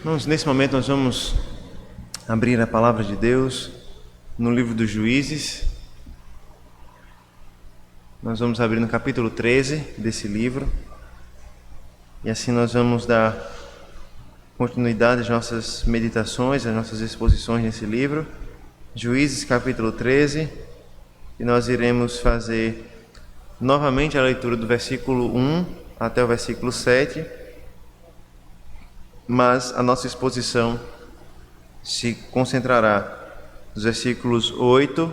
Irmãos, nesse momento nós vamos abrir a palavra de Deus no livro dos Juízes. Nós vamos abrir no capítulo 13 desse livro. E assim nós vamos dar continuidade às nossas meditações, às nossas exposições nesse livro. Juízes, capítulo 13. E nós iremos fazer novamente a leitura do versículo 1 até o versículo 7. Mas a nossa exposição se concentrará dos versículos 8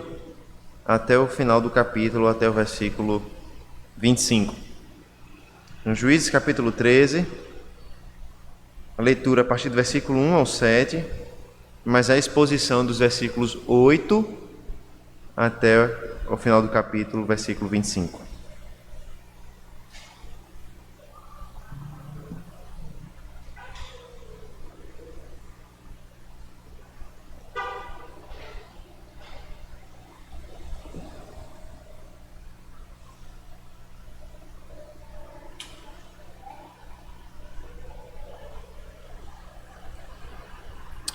até o final do capítulo, até o versículo 25. No Juízes capítulo 13, a leitura a partir do versículo 1 ao 7, mas a exposição dos versículos 8 até o final do capítulo, versículo 25.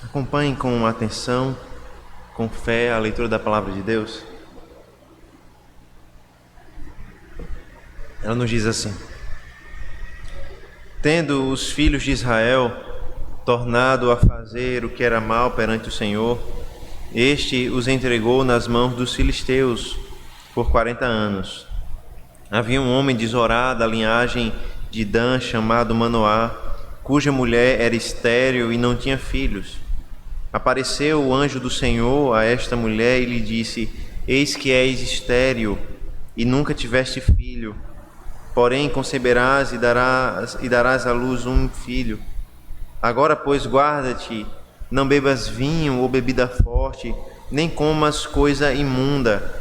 Acompanhem com atenção, com fé, a leitura da palavra de Deus. Ela nos diz assim: tendo os filhos de Israel tornado a fazer o que era mal perante o Senhor, este os entregou nas mãos dos filisteus por 40 anos. Havia um homem de Zorá, da linhagem de Dan, chamado Manoá, cuja mulher era estéril e não tinha filhos. Apareceu o anjo do Senhor a esta mulher e lhe disse: eis que és estéril e nunca tiveste filho, porém conceberás e darás à luz um filho. Agora, pois, guarda-te, não bebas vinho ou bebida forte, nem comas coisa imunda,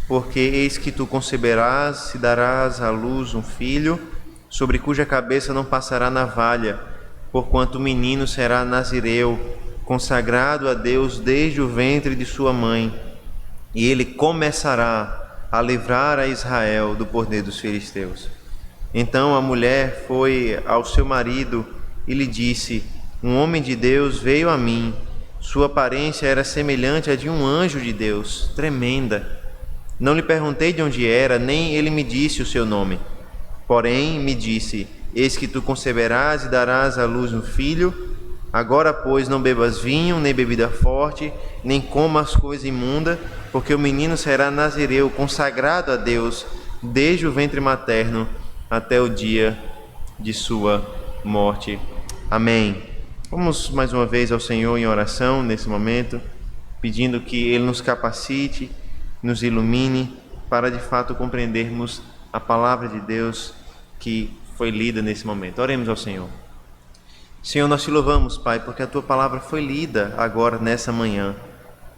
porque eis que tu conceberás e darás à luz um filho, sobre cuja cabeça não passará navalha, porquanto o menino será nazireu, consagrado a Deus desde o ventre de sua mãe, e ele começará a livrar a Israel do poder dos filisteus. Então a mulher foi ao seu marido e lhe disse: um homem de Deus veio a mim, sua aparência era semelhante à de um anjo de Deus, tremenda. Não lhe perguntei de onde era, nem ele me disse o seu nome. Porém me disse: eis que tu conceberás e darás à luz um filho. Agora, pois, não bebas vinho, nem bebida forte, nem comas coisa imunda, porque o menino será nazireu, consagrado a Deus, desde o ventre materno até o dia de sua morte. Amém. Vamos mais uma vez ao Senhor em oração nesse momento, pedindo que Ele nos capacite, nos ilumine, para de fato compreendermos a palavra de Deus que foi lida nesse momento. Oremos ao Senhor. Senhor, nós te louvamos, Pai, porque a Tua palavra foi lida agora, nessa manhã.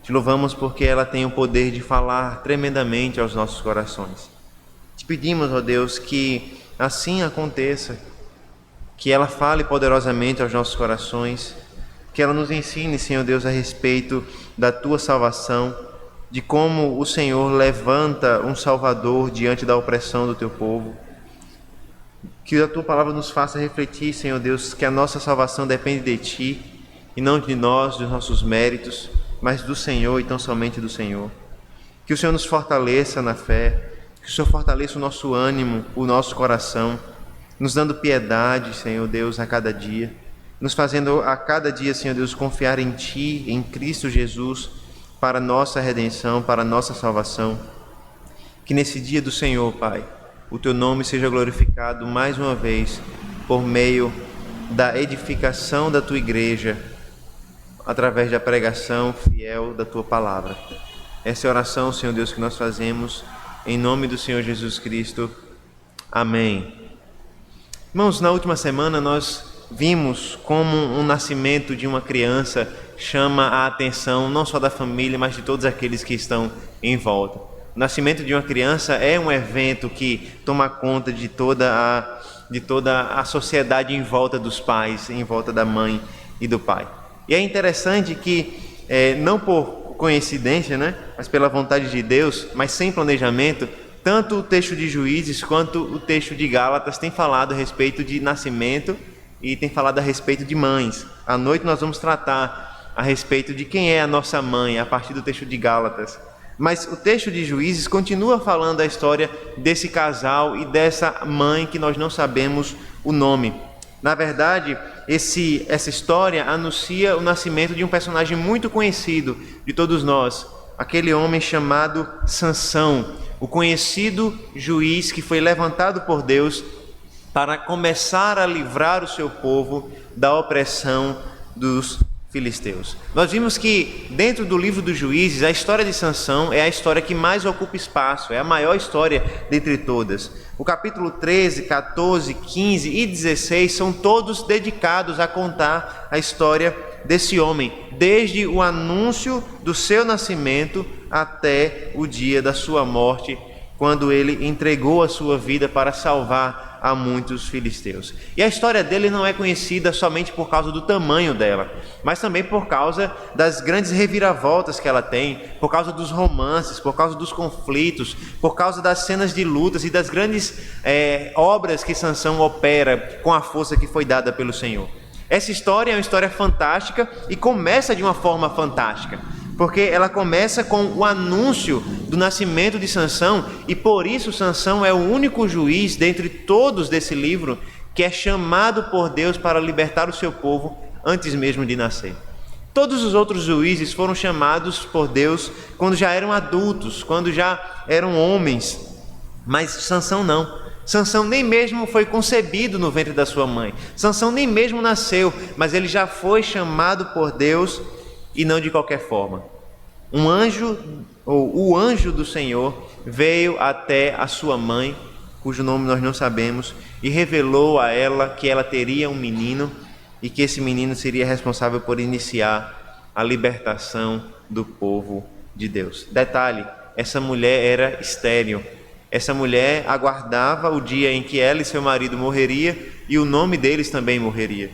Te louvamos porque ela tem o poder de falar tremendamente aos nossos corações. Te pedimos, ó Deus, que assim aconteça, que ela fale poderosamente aos nossos corações, que ela nos ensine, Senhor Deus, a respeito da Tua salvação, de como o Senhor levanta um Salvador diante da opressão do Teu povo. Que a Tua palavra nos faça refletir, Senhor Deus, que a nossa salvação depende de Ti, e não de nós, dos nossos méritos, mas do Senhor e tão somente do Senhor. Que o Senhor nos fortaleça na fé, que o Senhor fortaleça o nosso ânimo, o nosso coração, nos dando piedade, Senhor Deus, a cada dia, nos fazendo a cada dia, Senhor Deus, confiar em Ti, em Cristo Jesus, para a nossa redenção, para a nossa salvação. Que nesse dia do Senhor, Pai, o Teu nome seja glorificado mais uma vez por meio da edificação da Tua igreja, através da pregação fiel da Tua palavra. Essa é a oração, Senhor Deus, que nós fazemos em nome do Senhor Jesus Cristo. Amém. Irmãos, na última semana nós vimos como um nascimento de uma criança chama a atenção não só da família, mas de todos aqueles que estão em volta. O nascimento de uma criança é um evento que toma conta de toda a sociedade em volta dos pais, em volta da mãe e do pai. E é interessante que, não por coincidência, mas pela vontade de Deus, mas sem planejamento, tanto o texto de Juízes quanto o texto de Gálatas tem falado a respeito de nascimento e tem falado a respeito de mães. À noite nós vamos tratar a respeito de quem é a nossa mãe, a partir do texto de Gálatas. Mas o texto de Juízes continua falando a história desse casal e dessa mãe que nós não sabemos o nome. Na verdade, essa história anuncia o nascimento de um personagem muito conhecido de todos nós, aquele homem chamado Sansão, o conhecido juiz que foi levantado por Deus para começar a livrar o seu povo da opressão dos filisteus. Nós vimos que dentro do livro dos Juízes, a história de Sansão é a história que mais ocupa espaço, é a maior história dentre todas. O capítulo 13, 14, 15 e 16 são todos dedicados a contar a história desse homem, desde o anúncio do seu nascimento até o dia da sua morte, quando ele entregou a sua vida para salvar a muitos filisteus. E a história dele não é conhecida somente por causa do tamanho dela, mas também por causa das grandes reviravoltas que ela tem, por causa dos romances, por causa dos conflitos, por causa das cenas de lutas e das grandes obras que Sansão opera com a força que foi dada pelo Senhor. Essa história é uma história fantástica e começa de uma forma fantástica, porque ela começa com o anúncio do nascimento de Sansão, e por isso Sansão é o único juiz dentre todos desse livro que é chamado por Deus para libertar o seu povo antes mesmo de nascer. Todos os outros juízes foram chamados por Deus quando já eram adultos, quando já eram homens, mas Sansão não. Sansão nem mesmo foi concebido no ventre da sua mãe. Sansão nem mesmo nasceu, mas ele já foi chamado por Deus, e não de qualquer forma. Um anjo, ou o anjo do Senhor, veio até a sua mãe, cujo nome nós não sabemos, e revelou a ela que ela teria um menino e que esse menino seria responsável por iniciar a libertação do povo de Deus. Detalhe, essa mulher era estéril. Essa mulher aguardava o dia em que ela e seu marido morreria e o nome deles também morreria.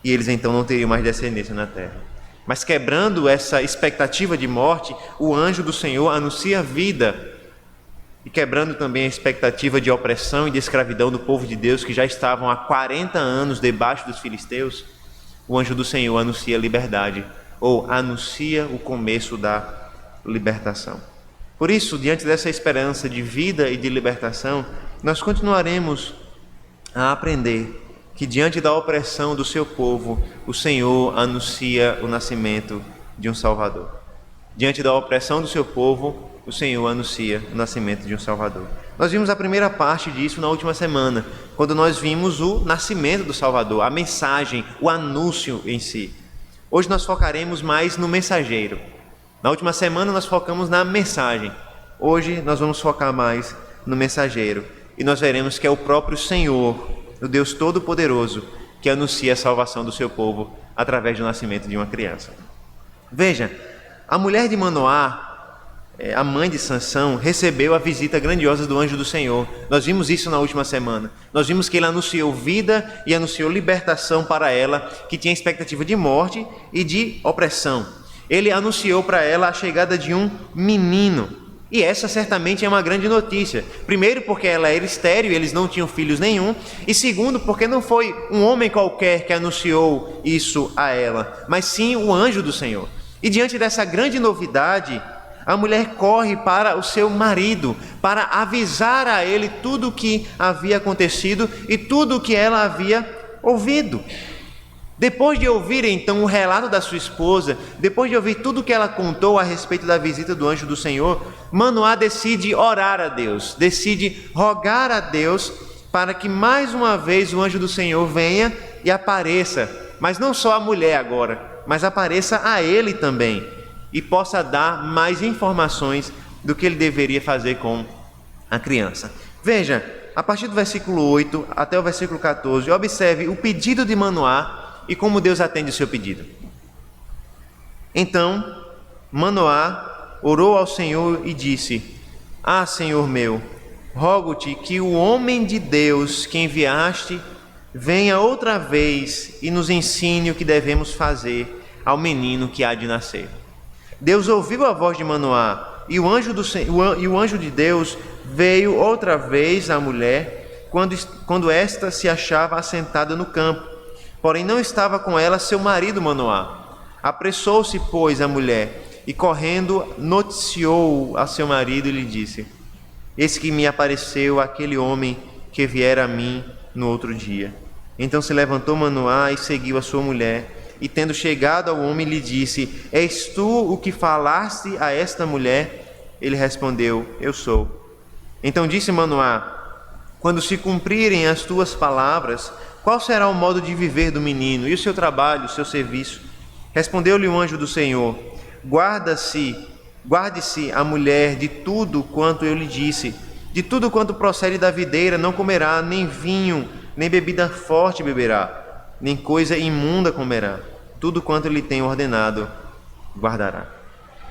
E eles então não teriam mais descendência na terra. Mas quebrando essa expectativa de morte, o anjo do Senhor anuncia vida. E quebrando também a expectativa de opressão e de escravidão do povo de Deus, que já estavam há 40 anos debaixo dos filisteus, o anjo do Senhor anuncia liberdade, ou anuncia o começo da libertação. Por isso, diante dessa esperança de vida e de libertação, nós continuaremos a aprender que diante da opressão do seu povo, o Senhor anuncia o nascimento de um Salvador. Diante da opressão do seu povo, o Senhor anuncia o nascimento de um Salvador. Nós vimos a primeira parte disso na última semana, quando nós vimos o nascimento do Salvador, a mensagem, o anúncio em si. Hoje nós focaremos mais no mensageiro. Na última semana nós focamos na mensagem. Hoje nós vamos focar mais no mensageiro. E nós veremos que é o próprio Senhor, o Deus Todo-Poderoso, que anuncia a salvação do seu povo através do nascimento de uma criança. Veja, a mulher de Manoá, a mãe de Sansão, recebeu a visita grandiosa do anjo do Senhor. Nós vimos isso na última semana. Nós vimos que ele anunciou vida e anunciou libertação para ela, que tinha expectativa de morte e de opressão. Ele anunciou para ela a chegada de um menino. E essa certamente é uma grande notícia. Primeiro, porque ela era estéril e eles não tinham filhos nenhum. E segundo, porque não foi um homem qualquer que anunciou isso a ela, mas sim o anjo do Senhor. E diante dessa grande novidade, a mulher corre para o seu marido, para avisar a ele tudo o que havia acontecido e tudo o que ela havia ouvido. Depois de ouvir então o relato da sua esposa, depois de ouvir tudo o que ela contou a respeito da visita do anjo do Senhor, Manoá decide orar a Deus, decide rogar a Deus para que mais uma vez o anjo do Senhor venha e apareça, mas não só a mulher agora, mas apareça a ele também e possa dar mais informações do que ele deveria fazer com a criança. Veja, a partir do versículo 8 até o versículo 14, observe o pedido de Manoá e como Deus atende o seu pedido. Então, Manoá orou ao Senhor e disse: Ah, Senhor meu, rogo-te que o homem de Deus que enviaste venha outra vez e nos ensine o que devemos fazer ao menino que há de nascer. Deus ouviu a voz de Manoá e o anjo de Deus veio outra vez à mulher quando esta se achava assentada no campo. Porém não estava com ela seu marido Manoá. Apressou-se, pois, a mulher, e correndo noticiou a seu marido e lhe disse: eis que me apareceu aquele homem que viera a mim no outro dia. Então se levantou Manoá e seguiu a sua mulher, e tendo chegado ao homem lhe disse: és tu o que falaste a esta mulher? Ele respondeu: eu sou. Então disse Manoá: quando se cumprirem as tuas palavras, qual será o modo de viver do menino, e o seu trabalho, o seu serviço? Respondeu-lhe o anjo do Senhor: guarde-se a mulher de tudo quanto eu lhe disse. De tudo quanto procede da videira não comerá, nem vinho, nem bebida forte beberá, nem coisa imunda comerá. Tudo quanto lhe tenho ordenado, guardará.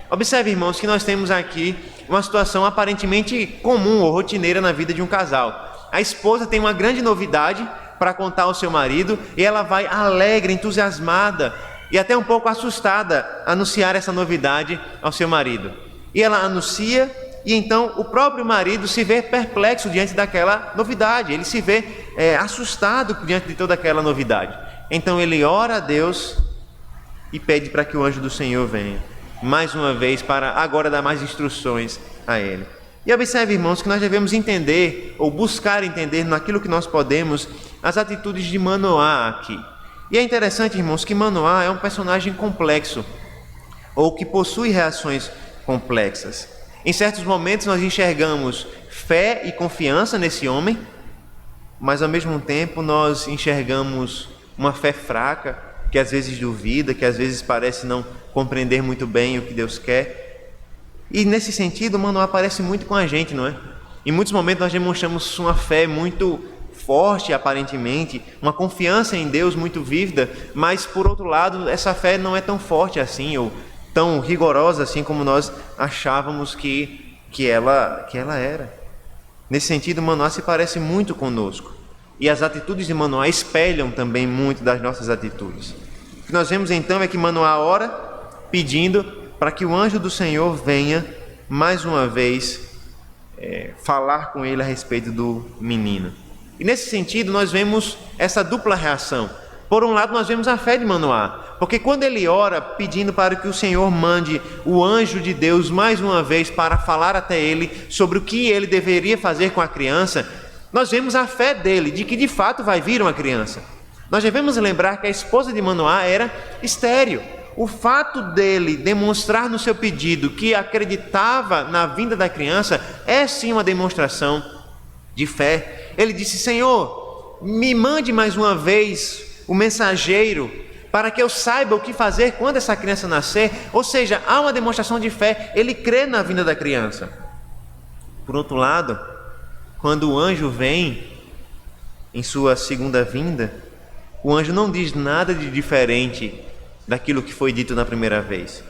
Observe, irmãos, que nós temos aqui uma situação aparentemente comum ou rotineira na vida de um casal. A esposa tem uma grande novidade para contar ao seu marido, e ela vai alegre, entusiasmada e até um pouco assustada anunciar essa novidade ao seu marido. E ela anuncia, e então o próprio marido se vê perplexo diante daquela novidade, ele se vê assustado diante de toda aquela novidade. Então ele ora a Deus e pede para que o anjo do Senhor venha mais uma vez para agora dar mais instruções a ele. E observe, irmãos, que nós devemos entender, ou buscar entender naquilo que nós podemos, as atitudes de Manoá aqui. E é interessante, irmãos, que Manoá é um personagem complexo, ou que possui reações complexas. Em certos momentos nós enxergamos fé e confiança nesse homem, mas ao mesmo tempo nós enxergamos uma fé fraca, que às vezes duvida, que às vezes parece não compreender muito bem o que Deus quer. E nesse sentido, Manoá parece muito com a gente, não é? Em muitos momentos nós demonstramos uma fé muito forte, aparentemente, uma confiança em Deus muito vívida, mas por outro lado, essa fé não é tão forte assim, ou tão rigorosa assim como nós achávamos que ela era. Nesse sentido, Manoá se parece muito conosco, e as atitudes de Manoá espelham também muito das nossas atitudes. O que nós vemos então é que Manoá ora pedindo para que o anjo do Senhor venha mais uma vez falar com ele a respeito do menino. E nesse sentido nós vemos essa dupla reação. Por um lado nós vemos a fé de Manoá, porque quando ele ora pedindo para que o Senhor mande o anjo de Deus mais uma vez para falar até ele sobre o que ele deveria fazer com a criança, nós vemos a fé dele, de que de fato vai vir uma criança. Nós devemos lembrar que a esposa de Manoá era estéril. O fato dele demonstrar no seu pedido que acreditava na vinda da criança é sim uma demonstração de fé. Ele disse: Senhor, me mande mais uma vez o mensageiro para que eu saiba o que fazer quando essa criança nascer. Ou seja, há uma demonstração de fé, ele crê na vinda da criança. Por outro lado, quando o anjo vem em sua segunda vinda, o anjo não diz nada de diferente daquilo que foi dito na primeira vez.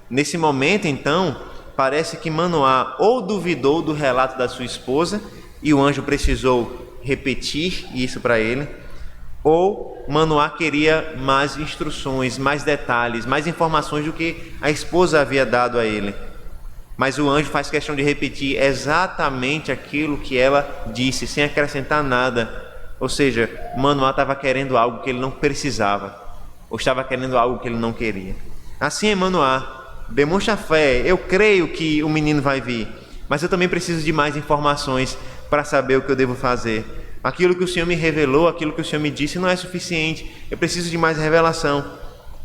Nesse momento, então, parece que Manoá ou duvidou do relato da sua esposa e o anjo precisou repetir isso para ele, ou Manoá queria mais instruções, mais detalhes, mais informações do que a esposa havia dado a ele. Mas o anjo faz questão de repetir exatamente aquilo que ela disse, sem acrescentar nada. Ou seja, Manoá estava querendo algo que ele não precisava, ou estava querendo algo que ele não queria. Assim é Manoá, demonstra fé. Eu creio que o menino vai vir, mas eu também preciso de mais informações para saber o que eu devo fazer. Aquilo que o Senhor me revelou, aquilo que o Senhor me disse não é suficiente, eu preciso de mais revelação.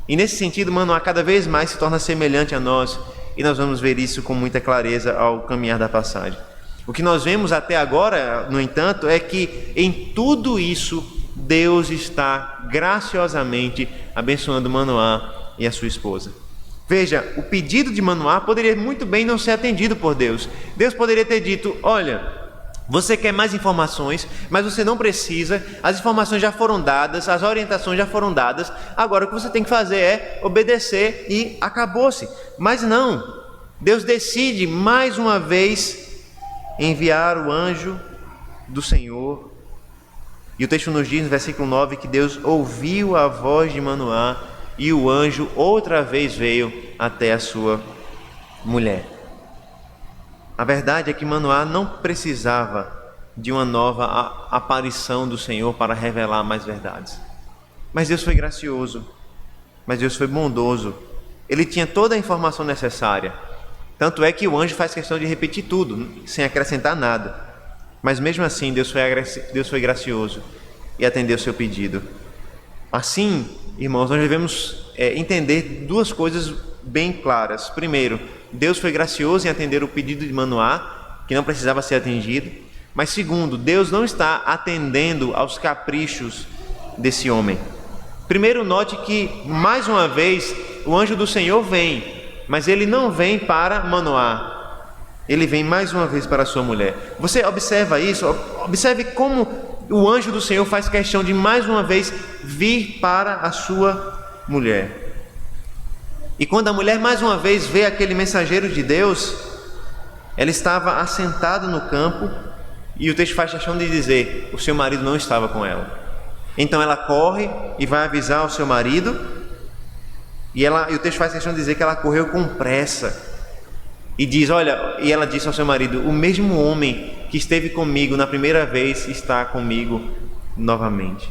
E nesse sentido, Manoá cada vez mais se torna semelhante a nós, e nós vamos ver isso com muita clareza ao caminhar da passagem. O que nós vemos até agora, no entanto, é que em tudo isso Deus está graciosamente abençoando Manoá e a sua esposa. Veja, o pedido de Manoá poderia muito bem não ser atendido por Deus. Deus poderia ter dito: olha, você quer mais informações, mas você não precisa, as informações já foram dadas, as orientações já foram dadas, agora o que você tem que fazer é obedecer e acabou-se. Mas não, Deus decide mais uma vez enviar o anjo do Senhor. E o texto nos diz no versículo 9 que Deus ouviu a voz de Manoá e o anjo outra vez veio até a sua mulher. A verdade é que Manoá não precisava de uma nova aparição do Senhor para revelar mais verdades. Mas Deus foi gracioso, mas Deus foi bondoso. Ele tinha toda a informação necessária. Tanto é que o anjo faz questão de repetir tudo, sem acrescentar nada. Mas mesmo assim, Deus foi gracioso e atendeu o seu pedido. Assim, irmãos, nós devemos entender duas coisas bem claras. Primeiro, Deus foi gracioso em atender o pedido de Manoá, que não precisava ser atendido. Mas segundo, Deus não está atendendo aos caprichos desse homem. Primeiro, note que, mais uma vez, o anjo do Senhor vem, mas ele não vem para Manoá. Ele vem mais uma vez para a sua mulher. Você observa isso? Observe como o anjo do Senhor faz questão de mais uma vez vir para a sua mulher. E quando a mulher mais uma vez vê aquele mensageiro de Deus, ela estava assentada no campo e o texto faz questão de dizer: o seu marido não estava com ela. Então ela corre e vai avisar o seu marido, e o texto faz questão de dizer que ela correu com pressa e diz: olha, e ela disse ao seu marido: o mesmo homem que esteve comigo na primeira vez está comigo novamente.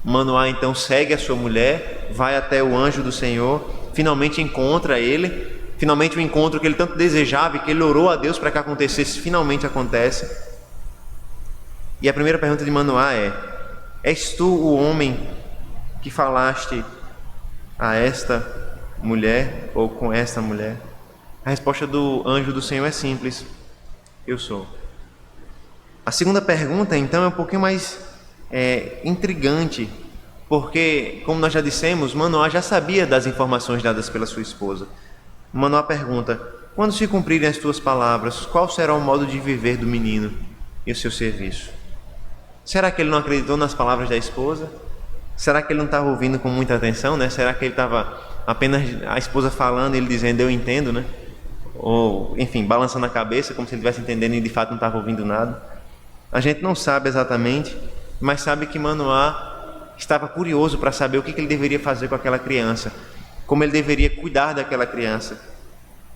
Manoá então segue a sua mulher, vai até o anjo do Senhor, finalmente encontra ele, finalmente o encontro que ele tanto desejava e que ele orou a Deus para que acontecesse, finalmente acontece. E a primeira pergunta de Manoá é: és tu o homem que falaste a esta mulher ou com esta mulher? A resposta do anjo do Senhor é simples: eu sou. A segunda pergunta, então, é um pouquinho mais intrigante, porque, como nós já dissemos, Manoá já sabia das informações dadas pela sua esposa. Manoá pergunta: quando se cumprirem as tuas palavras, qual será o modo de viver do menino e o seu serviço? Será que ele não acreditou nas palavras da esposa? Será que ele não estava ouvindo com muita atenção, né? Será que ele estava apenas a esposa falando e ele dizendo: eu entendo, né? Ou, enfim, balançando a cabeça como se ele estivesse entendendo e de fato não estava ouvindo nada? A gente não sabe exatamente, mas sabe que Manoá estava curioso para saber o que ele deveria fazer com aquela criança, como ele deveria cuidar daquela criança.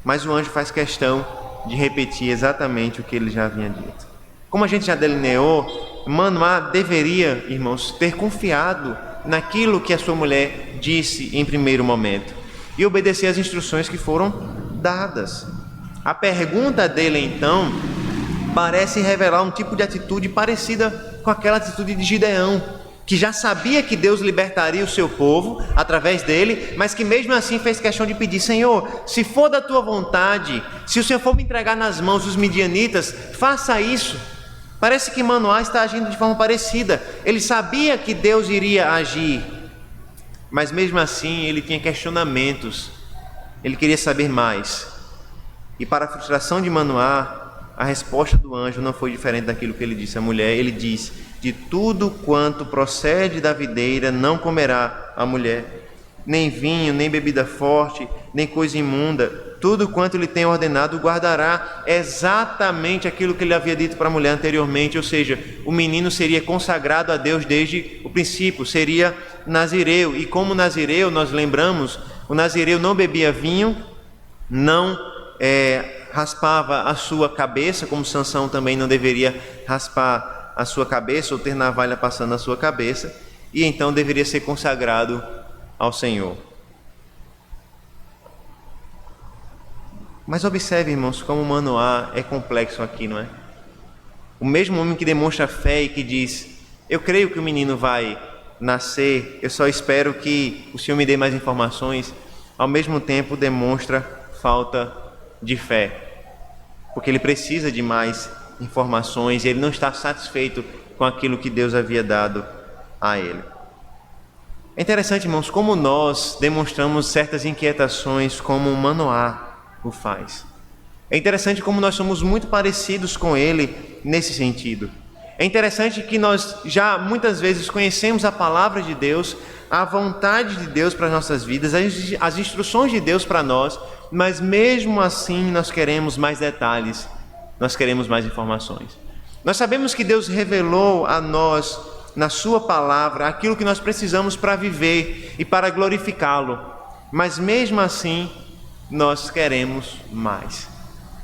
Mas o anjo faz questão de repetir exatamente o que ele já havia dito. Como a gente já delineou, Manoá deveria, irmãos, ter confiado naquilo que a sua mulher disse em primeiro momento e obedecer às instruções que foram dadas. A pergunta dele, então, parece revelar um tipo de atitude parecida com aquela atitude de Gideão, que já sabia que Deus libertaria o seu povo através dele, mas que mesmo assim fez questão de pedir: Senhor, se for da tua vontade, se o Senhor for me entregar nas mãos dos midianitas, faça isso. Parece que Manoá está agindo de forma parecida. Ele sabia que Deus iria agir, mas mesmo assim ele tinha questionamentos. Ele queria saber mais. E para a frustração de Manoá, a resposta do anjo não foi diferente daquilo que ele disse à mulher. Ele diz: de tudo quanto procede da videira não comerá a mulher, nem vinho, nem bebida forte, nem coisa imunda. Tudo quanto lhe tem ordenado guardará. Exatamente aquilo que ele havia dito para a mulher anteriormente, ou seja, o menino seria consagrado a Deus desde o princípio, seria nazireu. E como nazireu, nós lembramos, o nazireu não bebia vinho, não raspava a sua cabeça, como Sansão também não deveria raspar a sua cabeça ou ter navalha passando na sua cabeça, e então deveria ser consagrado ao Senhor. Mas observe, irmãos, como Manoá é complexo aqui, não é? O mesmo homem que demonstra fé e que diz: eu creio que o menino vai nascer, eu só espero que o Senhor me dê mais informações, ao mesmo tempo demonstra falta de fé, porque ele precisa de mais informações e ele não está satisfeito com aquilo que Deus havia dado a ele. É interessante, irmãos, como nós demonstramos certas inquietações como Manoá o faz. É interessante como nós somos muito parecidos com ele nesse sentido. É interessante que nós já muitas vezes conhecemos a palavra de Deus, a vontade de Deus para as nossas vidas, as instruções de Deus para nós, mas mesmo assim nós queremos mais detalhes, nós queremos mais informações. Nós sabemos que Deus revelou a nós, na sua palavra, aquilo que nós precisamos para viver e para glorificá-lo, mas mesmo assim nós queremos mais.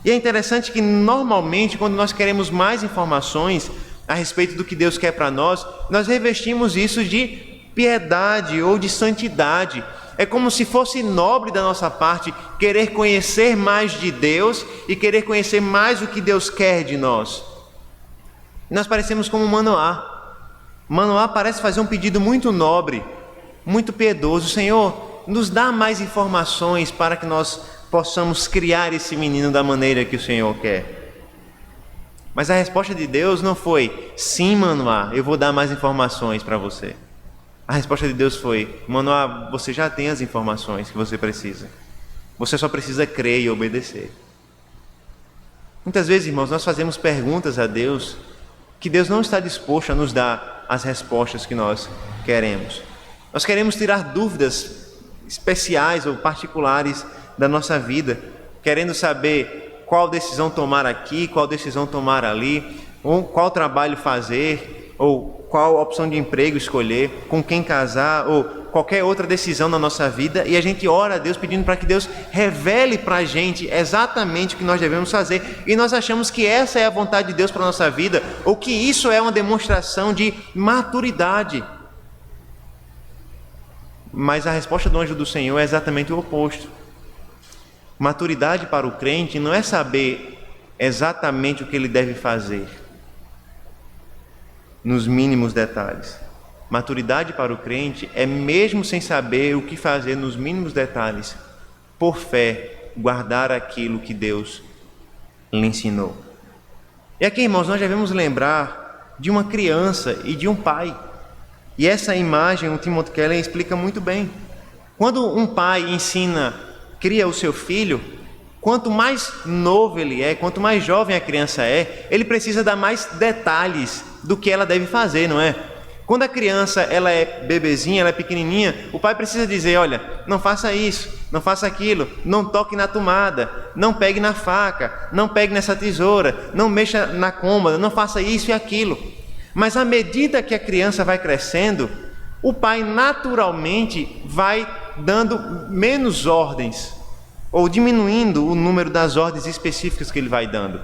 E é interessante que normalmente quando nós queremos mais informações a respeito do que Deus quer para nós, nós revestimos isso de piedade ou de santidade. É como se fosse nobre da nossa parte querer conhecer mais de Deus e querer conhecer mais o que Deus quer de nós. Nós parecemos como Manoá. Manoá parece fazer um pedido muito nobre, muito piedoso. Senhor, nos dá mais informações para que nós possamos criar esse menino da maneira que o Senhor quer. Mas a resposta de Deus não foi: sim, Manoá, eu vou dar mais informações para você. A resposta de Deus foi: Manoá, você já tem as informações que você precisa. Você só precisa crer e obedecer. Muitas vezes, irmãos, nós fazemos perguntas a Deus que Deus não está disposto a nos dar as respostas que nós queremos. Nós queremos tirar dúvidas especiais ou particulares da nossa vida, querendo saber qual decisão tomar aqui, qual decisão tomar ali, ou qual trabalho fazer, ou qual opção de emprego escolher, com quem casar, ou qualquer outra decisão na nossa vida, e a gente ora a Deus pedindo para que Deus revele para a gente exatamente o que nós devemos fazer, e nós achamos que essa é a vontade de Deus para a nossa vida, ou que isso é uma demonstração de maturidade. Mas a resposta do anjo do Senhor é exatamente o oposto. Maturidade para o crente não é saber exatamente o que ele deve fazer, nos mínimos detalhes. Maturidade para o crente é, mesmo sem saber o que fazer nos mínimos detalhes, por fé, guardar aquilo que Deus lhe ensinou. E aqui, irmãos, nós devemos lembrar de uma criança e de um pai. E essa imagem o Timothy Keller explica muito bem. Quando um pai cria o seu filho, quanto mais novo ele é, quanto mais jovem a criança é, ele precisa dar mais detalhes do que ela deve fazer, não é? Quando a criança ela é bebezinha, ela é pequenininha, o pai precisa dizer: olha, não faça isso, não faça aquilo, não toque na tomada, não pegue na faca, não pegue nessa tesoura, não mexa na cômoda, não faça isso e aquilo. Mas à medida que a criança vai crescendo, o pai naturalmente vai dando menos ordens, ou diminuindo o número das ordens específicas que ele vai dando.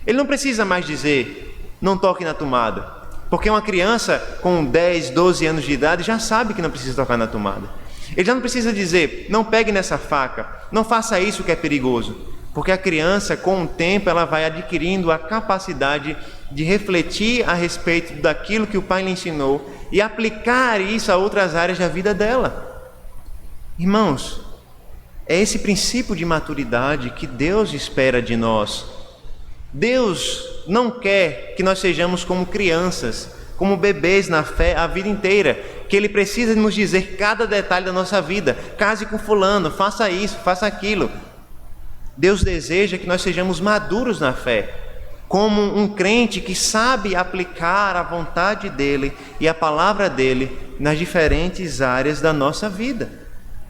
Ele não precisa mais dizer: não toque na tomada, porque uma criança com 10, 12 anos de idade já sabe que não precisa tocar na tomada. Ele já não precisa dizer: não pegue nessa faca, não faça isso que é perigoso, porque a criança, com o tempo, ela vai adquirindo a capacidade de refletir a respeito daquilo que o pai lhe ensinou e aplicar isso a outras áreas da vida dela. Irmãos, é esse princípio de maturidade que Deus espera de nós. Deus não quer que nós sejamos como crianças, como bebês na fé a vida inteira, que Ele precisa nos dizer cada detalhe da nossa vida. Case com fulano, faça isso, faça aquilo. Deus deseja que nós sejamos maduros na fé, como um crente que sabe aplicar a vontade dEle e a palavra dEle nas diferentes áreas da nossa vida.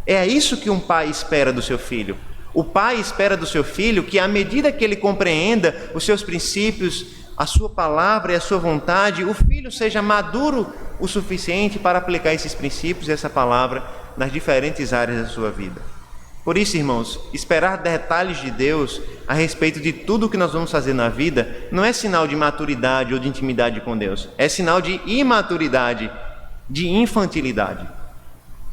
É isso que um pai espera do seu filho. O pai espera do seu filho que, à medida que ele compreenda os seus princípios, a sua palavra e a sua vontade, o filho seja maduro o suficiente para aplicar esses princípios e essa palavra nas diferentes áreas da sua vida. Por isso, irmãos, esperar detalhes de Deus a respeito de tudo o que nós vamos fazer na vida não é sinal de maturidade ou de intimidade com Deus, é sinal de imaturidade, de infantilidade.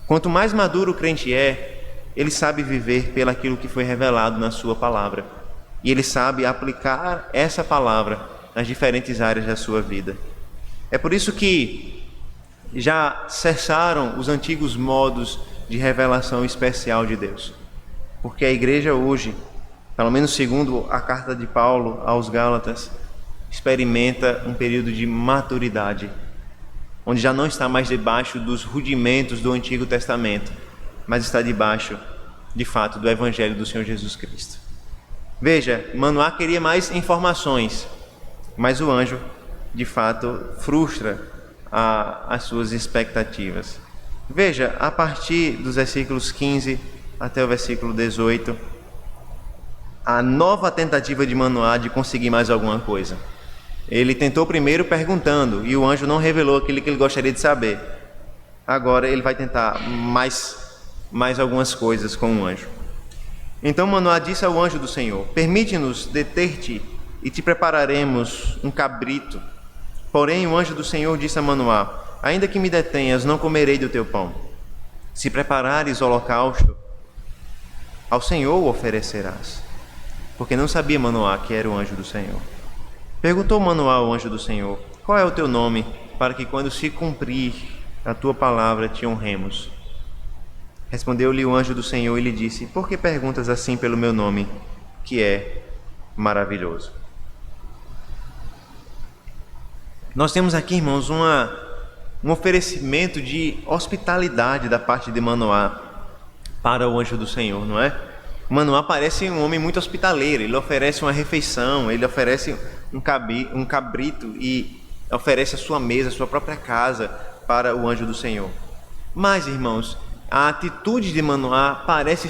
Quanto mais maduro o crente é, ele sabe viver pelo aquilo que foi revelado na sua palavra. E ele sabe aplicar essa palavra nas diferentes áreas da sua vida. É por isso que já cessaram os antigos modos de revelação especial de Deus. Porque a igreja hoje, pelo menos segundo a carta de Paulo aos Gálatas, experimenta um período de maturidade, onde já não está mais debaixo dos rudimentos do Antigo Testamento, mas está debaixo, de fato, do Evangelho do Senhor Jesus Cristo. Veja, Manoá queria mais informações, mas o anjo, de fato, frustra as suas expectativas. Veja, a partir dos versículos 15 até o versículo 18, a nova tentativa de Manoá de conseguir mais alguma coisa. Ele tentou primeiro perguntando, e o anjo não revelou aquilo que ele gostaria de saber. Agora ele vai tentar mais algumas coisas com o anjo. Então Manoá disse ao anjo do Senhor: permite-nos deter-te e te prepararemos um cabrito. Porém o anjo do Senhor disse a Manoá: ainda que me detenhas, não comerei do teu pão. Se preparares holocausto, ao Senhor o oferecerás. Porque não sabia Manoá que era o anjo do Senhor. Perguntou Manoá ao anjo do Senhor: qual é o teu nome, para que quando se cumprir a tua palavra te honremos? Respondeu-lhe o anjo do Senhor e lhe disse: por que perguntas assim pelo meu nome, que é maravilhoso? Nós temos aqui, irmãos, um oferecimento de hospitalidade da parte de Manoá para o anjo do Senhor, não é? Manoá parece um homem muito hospitaleiro. Ele oferece uma refeição, ele oferece um cabrito e oferece a sua mesa, a sua própria casa para o anjo do Senhor. Mas, irmãos, a atitude de Manoá parece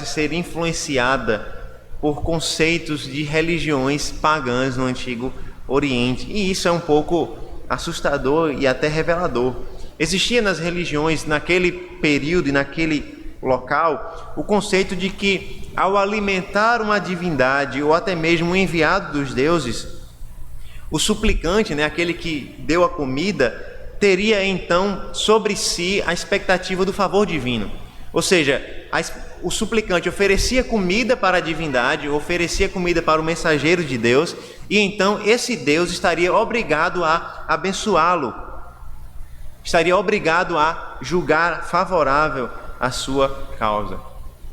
ser influenciada por conceitos de religiões pagãs no Antigo Oriente. E isso é um pouco assustador e até revelador. Existia nas religiões, naquele período e naquele local, o conceito de que, ao alimentar uma divindade ou até mesmo um enviado dos deuses, o suplicante, aquele que deu a comida, teria então sobre si a expectativa do favor divino. Ou seja, o suplicante oferecia comida para a divindade, oferecia comida para o mensageiro de Deus, e então esse Deus estaria obrigado a abençoá-lo, estaria obrigado a julgar favorável a sua causa.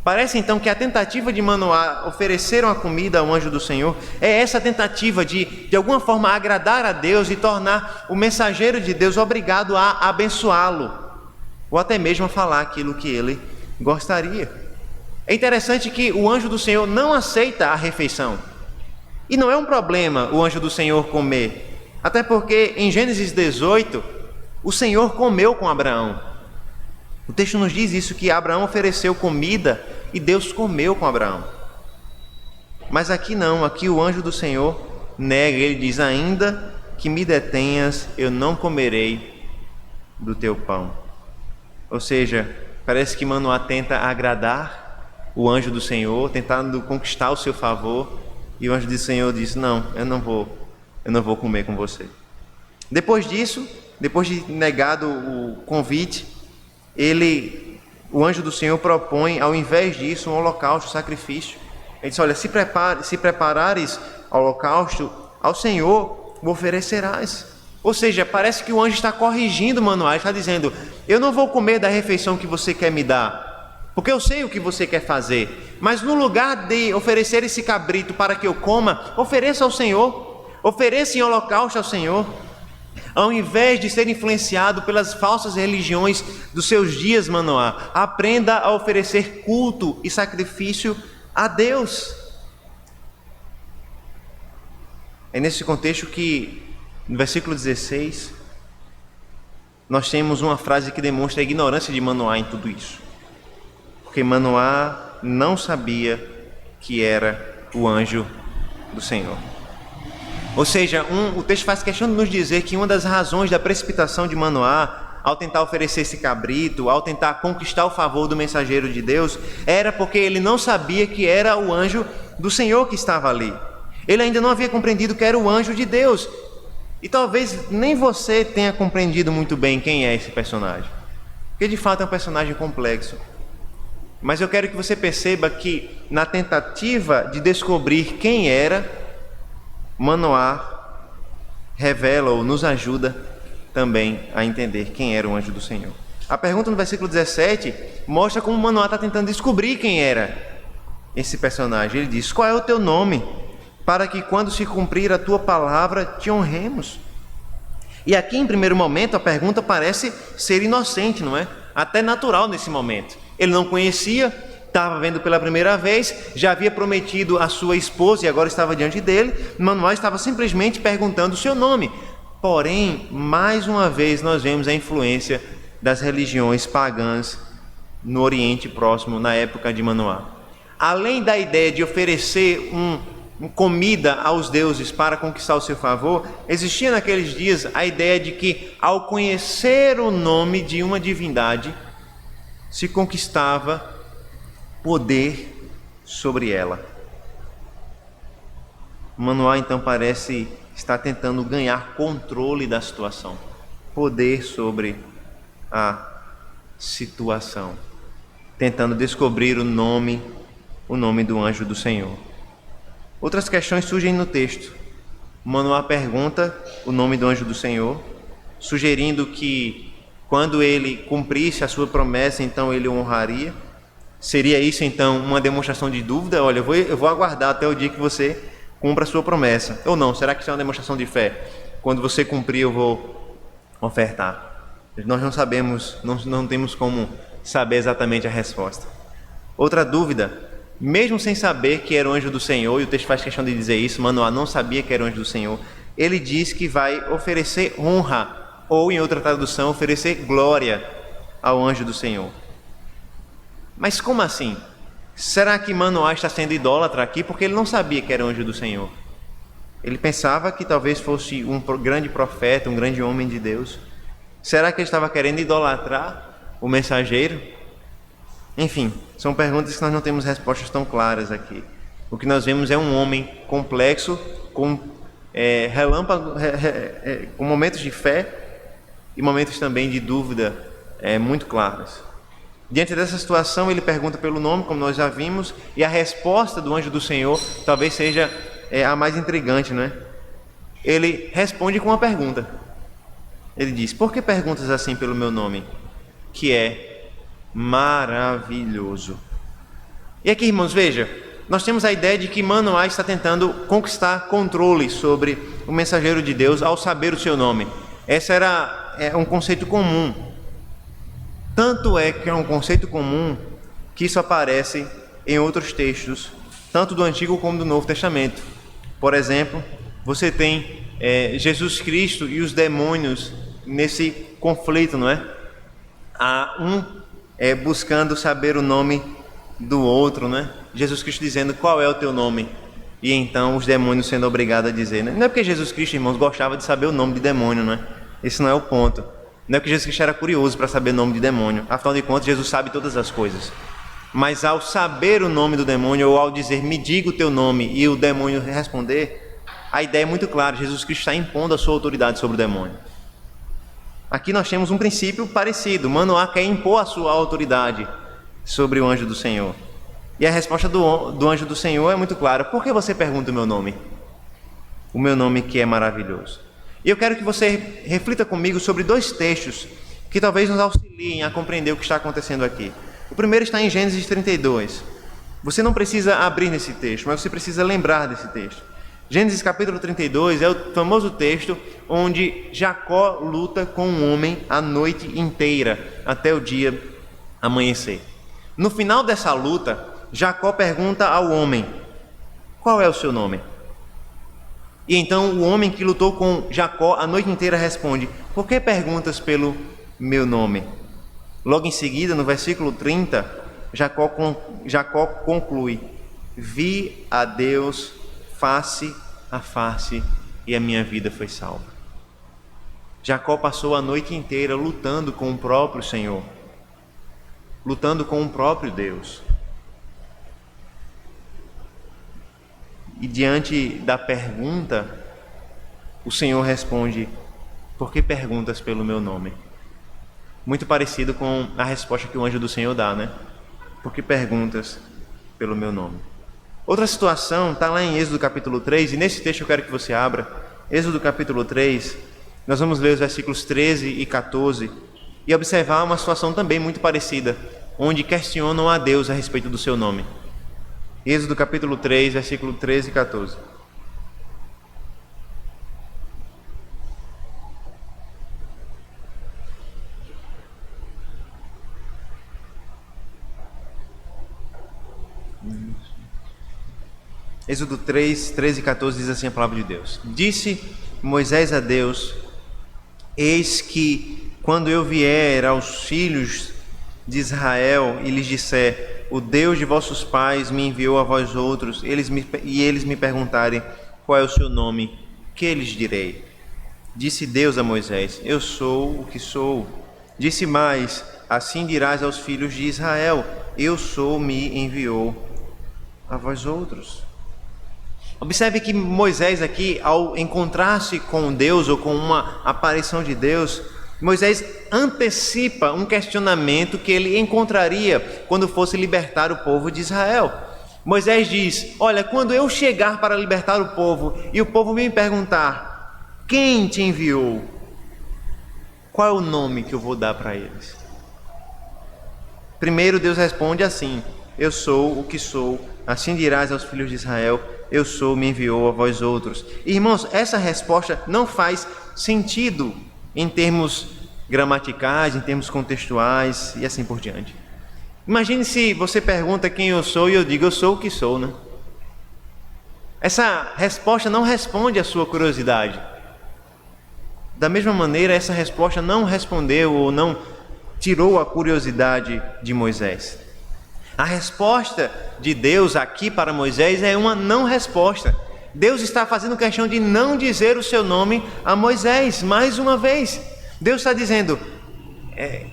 Parece então que a tentativa de Manoá oferecer uma comida ao anjo do Senhor é essa tentativa de alguma forma agradar a Deus e tornar o mensageiro de Deus obrigado a abençoá-lo, ou até mesmo a falar aquilo que ele gostaria. É interessante que o anjo do Senhor não aceita a refeição. E não é um problema o anjo do Senhor comer, até porque em Gênesis 18, o Senhor comeu com Abraão. O texto nos diz isso, que Abraão ofereceu comida e Deus comeu com Abraão. Mas aqui não, aqui o anjo do Senhor nega, ele diz: ainda que me detenhas, eu não comerei do teu pão. Ou seja, parece que Manoá tenta agradar o anjo do Senhor, tentando conquistar o seu favor, e o anjo do Senhor diz: não, eu não vou comer com você. Depois disso, depois de negado o convite, o anjo do Senhor propõe, ao invés disso, um holocausto, um sacrifício. Ele diz: olha, se preparares holocausto, ao Senhor o oferecerás. Ou seja, parece que o anjo está corrigindo Manoá, está dizendo: eu não vou comer da refeição que você quer me dar, porque eu sei o que você quer fazer, mas no lugar de oferecer esse cabrito para que eu coma, ofereça ao Senhor, ofereça em holocausto ao Senhor. Ao invés de ser influenciado pelas falsas religiões dos seus dias, Manoá, aprenda a oferecer culto e sacrifício a Deus. É nesse contexto que, no versículo 16, nós temos uma frase que demonstra a ignorância de Manoá em tudo isso. Porque Manoá não sabia que era o anjo do Senhor. Ou seja, o texto faz questão de nos dizer que uma das razões da precipitação de Manoá, ao tentar oferecer esse cabrito, ao tentar conquistar o favor do mensageiro de Deus, era porque ele não sabia que era o anjo do Senhor que estava ali. Ele ainda não havia compreendido que era o anjo de Deus. E talvez nem você tenha compreendido muito bem quem é esse personagem, porque de fato é um personagem complexo. Mas eu quero que você perceba que, na tentativa de descobrir quem era, Manoá revela ou nos ajuda também a entender quem era o anjo do Senhor. A pergunta no versículo 17 mostra como Manoá está tentando descobrir quem era esse personagem. Ele diz: qual é o teu nome, para que quando se cumprir a tua palavra te honremos? E aqui, em primeiro momento, a pergunta parece ser inocente, não é? Até natural nesse momento. Ele não conhecia, estava vendo pela primeira vez, já havia prometido a sua esposa e agora estava diante dele. Manoá estava simplesmente perguntando o seu nome. Porém, mais uma vez nós vemos a influência das religiões pagãs no Oriente Próximo, na época de Manoá. Além da ideia de oferecer comida aos deuses para conquistar o seu favor, existia naqueles dias a ideia de que, ao conhecer o nome de uma divindade, se conquistava poder sobre ela. Manoá então parece estar tentando ganhar controle da situação. poder sobre a situação, tentando descobrir o nome do anjo do Senhor. Outras questões surgem no texto. Manoá pergunta o nome do anjo do Senhor, sugerindo que quando ele cumprisse a sua promessa, então ele o honraria. Seria isso então uma demonstração de dúvida? Olha, eu vou aguardar até o dia que você cumpra a sua promessa. Ou não, será que isso é uma demonstração de fé? Quando você cumprir, eu vou ofertar. Nós não sabemos, não temos como saber exatamente a resposta. Outra dúvida, mesmo sem saber que era o anjo do Senhor, e o texto faz questão de dizer isso, Manoá não sabia que era o anjo do Senhor, ele diz que vai oferecer honra, ou em outra tradução, oferecer glória ao anjo do Senhor. Mas como assim? Será que Manoá está sendo idólatra aqui? Porque ele não sabia que era o anjo do Senhor. Ele pensava que talvez fosse um grande profeta, um grande homem de Deus. Será que ele estava querendo idolatrar o mensageiro? Enfim, são perguntas que nós não temos respostas tão claras aqui. O que nós vemos é um homem complexo, com com momentos de fé e momentos também de dúvida muito claros. Diante dessa situação, ele pergunta pelo nome, como nós já vimos, e a resposta do anjo do Senhor talvez seja a mais intrigante, não é? Ele responde com uma pergunta. Ele diz: por que perguntas assim pelo meu nome? Que é maravilhoso. E aqui, irmãos, veja, nós temos a ideia de que Manoá está tentando conquistar controle sobre o mensageiro de Deus ao saber o seu nome. Esse era um conceito comum. Tanto é que é um conceito comum que isso aparece em outros textos, tanto do Antigo como do Novo Testamento. Por exemplo, você tem Jesus Cristo e os demônios nesse conflito, não é? Há um buscando saber o nome do outro, né? Jesus Cristo dizendo: qual é o teu nome? E então os demônios sendo obrigados a dizer, né? Não é porque Jesus Cristo, irmãos, gostava de saber o nome de demônio, né? Esse não é o ponto. Não é porque Jesus Cristo era curioso para saber o nome de demônio. Afinal de contas, Jesus sabe todas as coisas. Mas ao saber o nome do demônio, ou ao dizer, me diga o teu nome, e o demônio responder, a ideia é muito clara: Jesus Cristo está impondo a sua autoridade sobre o demônio. Aqui nós temos um princípio parecido. Manoá quer impor a sua autoridade sobre o anjo do Senhor. E a resposta do anjo do Senhor é muito clara: por que você pergunta o meu nome? O meu nome que é maravilhoso. E eu quero que você reflita comigo sobre dois textos que talvez nos auxiliem a compreender o que está acontecendo aqui. O primeiro está em Gênesis 32. Você não precisa abrir nesse texto, mas você precisa lembrar desse texto. Gênesis capítulo 32 é o famoso texto onde Jacó luta com um homem a noite inteira, até o dia amanhecer. No final dessa luta, Jacó pergunta ao homem: qual é o seu nome? E então o homem que lutou com Jacó a noite inteira responde: por que perguntas pelo meu nome? Logo em seguida, no versículo 30, Jacó conclui: vi a Deus face a face e a minha vida foi salva. Jacó passou a noite inteira lutando com o próprio Senhor, lutando com o próprio Deus. E diante da pergunta, o Senhor responde: por que perguntas pelo meu nome? Muito parecido com a resposta que o anjo do Senhor dá, né? Por que perguntas pelo meu nome? Outra situação está lá em Êxodo capítulo 3, e nesse texto eu quero que você abra. Êxodo capítulo 3, nós vamos ler os versículos 13 e 14 e observar uma situação também muito parecida, onde questionam a Deus a respeito do seu nome. Êxodo capítulo 3, versículo 13 e 14. Êxodo 3, 13 e 14 diz assim a palavra de Deus: disse Moisés a Deus: eis que quando eu vier aos filhos de Israel e lhes disser: o Deus de vossos pais me enviou a vós outros, eles me perguntarem: qual é o seu nome? Que lhes direi? Disse Deus a Moisés: eu sou o que sou. Disse mais: assim dirás aos filhos de Israel: eu sou, me enviou a vós outros. Observe que Moisés aqui, ao encontrar-se com Deus ou com uma aparição de Deus, Moisés antecipa um questionamento que ele encontraria quando fosse libertar o povo de Israel. Moisés diz: olha, quando eu chegar para libertar o povo e o povo me perguntar: quem te enviou? Qual é o nome que eu vou dar para eles? Primeiro Deus responde assim: eu sou o que sou, assim dirás aos filhos de Israel: eu sou, me enviou a vós outros. Irmãos, essa resposta não faz sentido em termos gramaticais, em termos contextuais e assim por diante. Imagine se você pergunta quem eu sou e eu digo: eu sou o que sou, né? Essa resposta não responde à sua curiosidade. Da mesma maneira, essa resposta não respondeu ou não tirou a curiosidade de Moisés. A resposta de Deus aqui para Moisés é uma não resposta. Deus está fazendo questão de não dizer o seu nome a Moisés, mais uma vez. Deus está dizendo: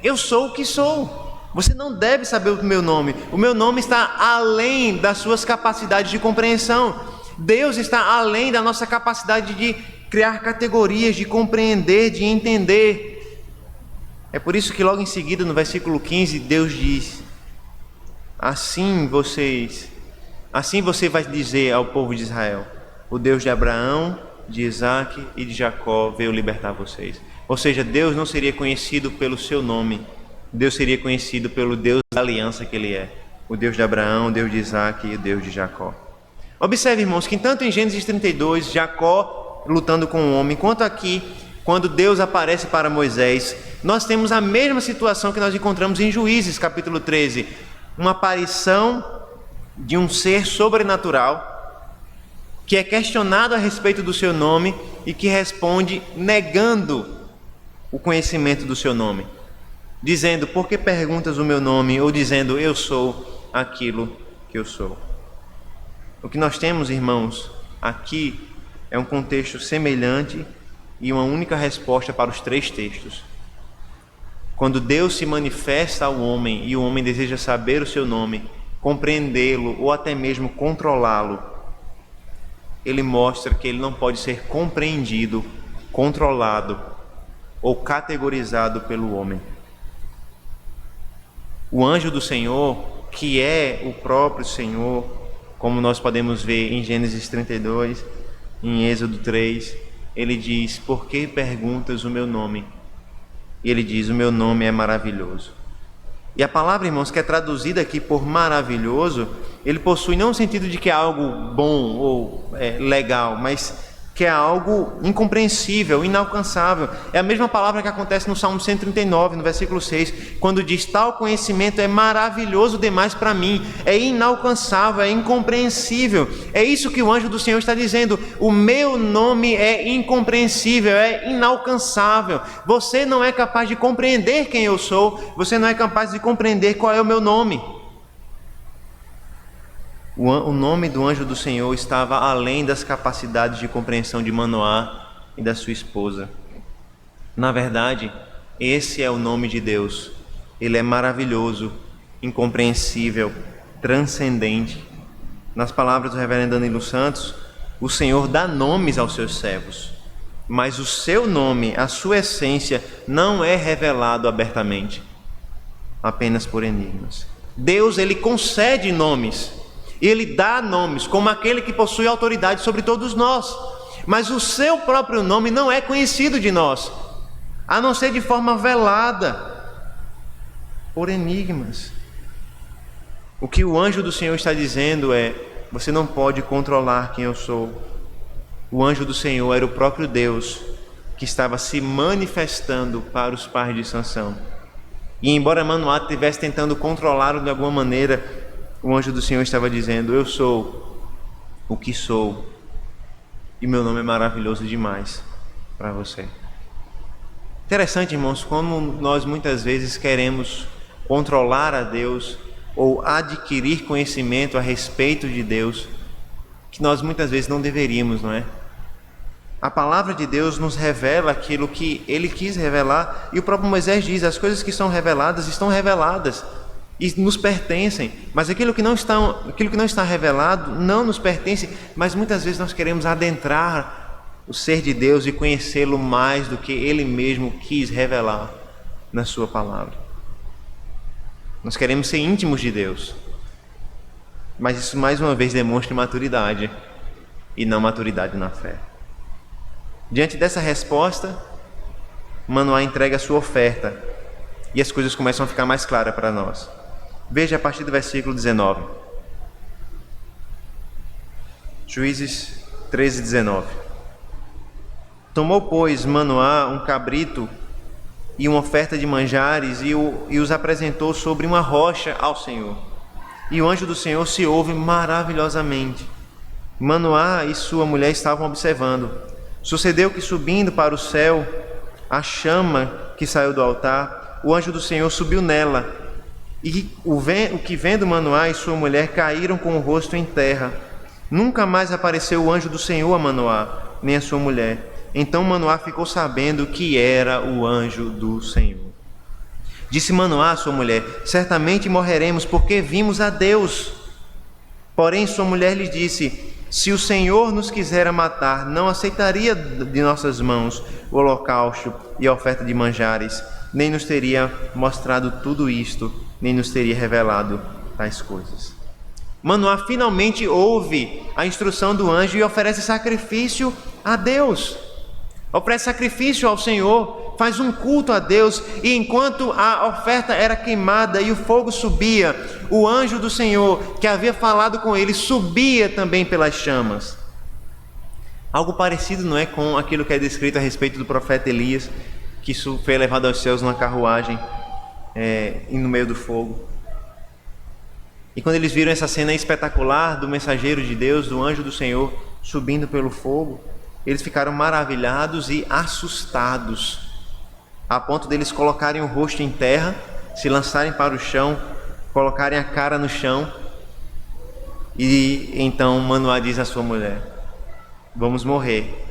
eu sou o que sou. Você não deve saber o meu nome. O meu nome está além das suas capacidades de compreensão. Deus está além da nossa capacidade de criar categorias, de compreender, de entender. É por isso que logo em seguida, no versículo 15, Deus diz: assim você vai dizer ao povo de Israel: o Deus de Abraão, de Isaque e de Jacó veio libertar vocês. Ou seja, Deus não seria conhecido pelo seu nome, Deus seria conhecido pelo Deus da aliança que Ele é, o Deus de Abraão, o Deus de Isaque e o Deus de Jacó. Observe, irmãos, que tanto em Gênesis 32, Jacó lutando com o homem, quanto aqui, quando Deus aparece para Moisés, nós temos a mesma situação que nós encontramos em Juízes, capítulo 13, uma aparição de um ser sobrenatural que é questionado a respeito do seu nome e que responde negando o conhecimento do seu nome, dizendo: por que perguntas o meu nome? Ou dizendo: eu sou aquilo que eu sou. O que nós temos, irmãos, aqui é um contexto semelhante e uma única resposta para os três textos. Quando Deus se manifesta ao homem e o homem deseja saber o seu nome, compreendê-lo ou até mesmo controlá-lo, ele mostra que ele não pode ser compreendido, controlado ou categorizado pelo homem. O anjo do Senhor, que é o próprio Senhor, como nós podemos ver em Gênesis 32, em Êxodo 3, ele diz: por que perguntas o meu nome? E ele diz: o meu nome é maravilhoso. E a palavra, irmãos, que é traduzida aqui por maravilhoso, ele possui não o sentido de que é algo bom ou legal, mas que é algo incompreensível, inalcançável. É a mesma palavra que acontece no Salmo 139, no versículo 6, quando diz: tal conhecimento é maravilhoso demais para mim, é inalcançável, é incompreensível. É isso que o anjo do Senhor está dizendo: o meu nome é incompreensível, é inalcançável. Você não é capaz de compreender quem eu sou, você não é capaz de compreender qual é o meu nome. O nome do anjo do Senhor estava além das capacidades de compreensão de Manoá e da sua esposa. Na verdade, esse é o nome de Deus. Ele é maravilhoso, incompreensível, transcendente. Nas palavras do reverendo Danilo Santos, o Senhor dá nomes aos seus servos, mas o seu nome, a sua essência, não é revelado abertamente, apenas por enigmas. Deus, ele concede nomes. Ele dá nomes, como aquele que possui autoridade sobre todos nós. Mas o seu próprio nome não é conhecido de nós, a não ser de forma velada, por enigmas. O que o anjo do Senhor está dizendo é: você não pode controlar quem eu sou. O anjo do Senhor era o próprio Deus que estava se manifestando para os pais de Sansão. E embora Manoá estivesse tentando controlá-lo de alguma maneira, o anjo do Senhor estava dizendo: eu sou o que sou, e meu nome é maravilhoso demais para você. Interessante, irmãos, como nós muitas vezes queremos controlar a Deus ou adquirir conhecimento a respeito de Deus, que nós muitas vezes não deveríamos, não é? A palavra de Deus nos revela aquilo que Ele quis revelar, e o próprio Moisés diz: as coisas que são reveladas estão reveladas e nos pertencem, mas aquilo que não está revelado não nos pertence. Mas muitas vezes nós queremos adentrar o ser de Deus e conhecê-lo mais do que Ele mesmo quis revelar na sua palavra. Nós queremos ser íntimos de Deus, mas isso mais uma vez demonstra maturidade e não maturidade na fé. Diante dessa resposta, Manoá entrega a sua oferta e as coisas começam a ficar mais claras para nós. Veja a partir do versículo 19. Juízes 13, 19. Tomou, pois, Manoá um cabrito e uma oferta de manjares e os apresentou sobre uma rocha ao Senhor. E o anjo do Senhor se ouve maravilhosamente. Manoá e sua mulher estavam observando. Sucedeu que, subindo para o céu, a chama que saiu do altar, o anjo do Senhor subiu nela. E o que vendo Manoá e sua mulher caíram com o rosto em terra. Nunca mais apareceu o anjo do Senhor a Manoá, nem a sua mulher. Então Manoá ficou sabendo que era o anjo do Senhor. Disse Manoá à sua mulher: certamente morreremos, porque vimos a Deus. Porém sua mulher lhe disse: se o Senhor nos quisera matar, não aceitaria de nossas mãos o holocausto e a oferta de manjares, nem nos teria mostrado tudo isto, nem nos teria revelado tais coisas. Manoá finalmente ouve a instrução do anjo e oferece sacrifício a Deus. Oferece sacrifício ao Senhor, faz um culto a Deus, e enquanto a oferta era queimada e o fogo subia, o anjo do Senhor, que havia falado com ele, subia também pelas chamas. Algo parecido, não é, com aquilo que é descrito a respeito do profeta Elias, que foi levado aos céus numa carruagem e no meio do fogo. E quando eles viram essa cena espetacular do mensageiro de Deus, do anjo do Senhor, subindo pelo fogo, eles ficaram maravilhados e assustados, a ponto deles colocarem o rosto em terra, se lançarem para o chão, colocarem a cara no chão. E então Manoá diz à sua mulher: vamos morrer,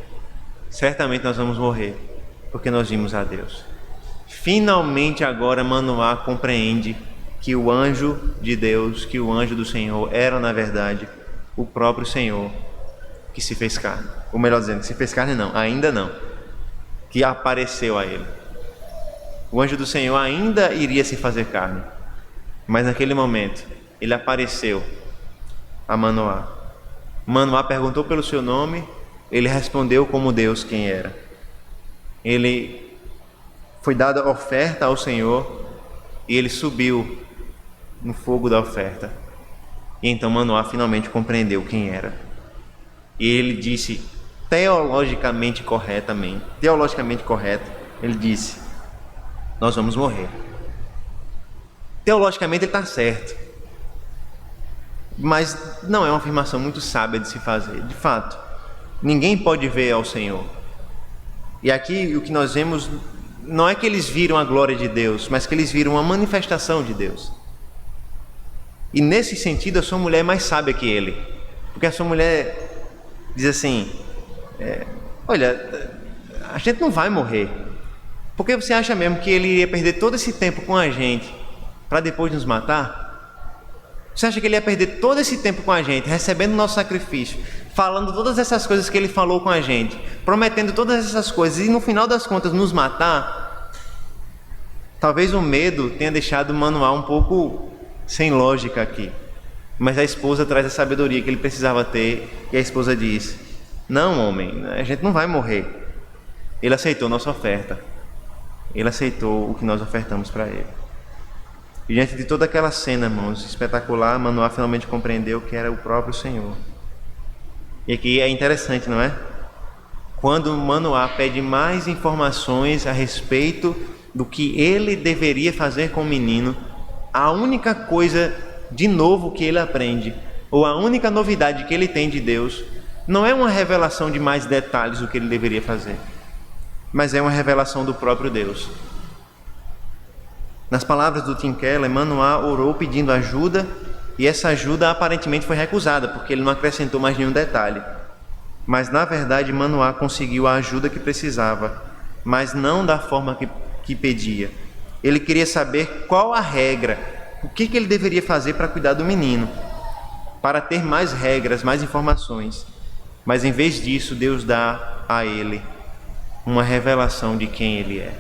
certamente nós vamos morrer, porque nós vimos a Deus. Finalmente agora Manoá compreende que o anjo de Deus, que o anjo do Senhor era na verdade o próprio Senhor que se fez carne. Ou melhor dizendo, que se fez carne não, ainda não, que apareceu a ele. O anjo do Senhor ainda iria se fazer carne, mas naquele momento ele apareceu a Manoá. Manoá perguntou pelo seu nome, ele respondeu como Deus quem era. Ele foi dada oferta ao Senhor e ele subiu no fogo da oferta. E então Manoá finalmente compreendeu quem era. E ele disse, teologicamente correto, ele disse: nós vamos morrer. Teologicamente ele está certo, mas não é uma afirmação muito sábia de se fazer. De fato, ninguém pode ver ao Senhor. E aqui o que nós vemos não é que eles viram a glória de Deus, mas que eles viram uma manifestação de Deus. E nesse sentido a sua mulher é mais sábia que ele, porque a sua mulher diz assim: olha, a gente não vai morrer. Por que você acha mesmo que ele ia perder todo esse tempo com a gente para depois nos matar? Você acha que ele ia perder todo esse tempo com a gente, recebendo o nosso sacrifício, falando todas essas coisas que ele falou com a gente, prometendo todas essas coisas, e no final das contas nos matar? Talvez o medo tenha deixado Manoá um pouco sem lógica aqui. Mas a esposa traz a sabedoria que ele precisava ter, e a esposa diz: não, homem, a gente não vai morrer. Ele aceitou nossa oferta, ele aceitou o que nós ofertamos para ele. E diante de toda aquela cena, irmãos, espetacular, Manoá finalmente compreendeu que era o próprio Senhor. E aqui é interessante, não é? Quando Manoá pede mais informações a respeito do que ele deveria fazer com o menino, a única coisa de novo que ele aprende, ou a única novidade que ele tem de Deus, não é uma revelação de mais detalhes do que ele deveria fazer, mas é uma revelação do próprio Deus. Nas palavras do Tim Keller, Manoá orou pedindo ajuda, e essa ajuda aparentemente foi recusada, porque ele não acrescentou mais nenhum detalhe. Mas na verdade Manoá conseguiu a ajuda que precisava, mas não da forma que pedia. Ele queria saber qual a regra, o que ele deveria fazer para cuidar do menino, para ter mais regras, mais informações. Mas em vez disso, Deus dá a Ele, uma revelação de quem Ele é.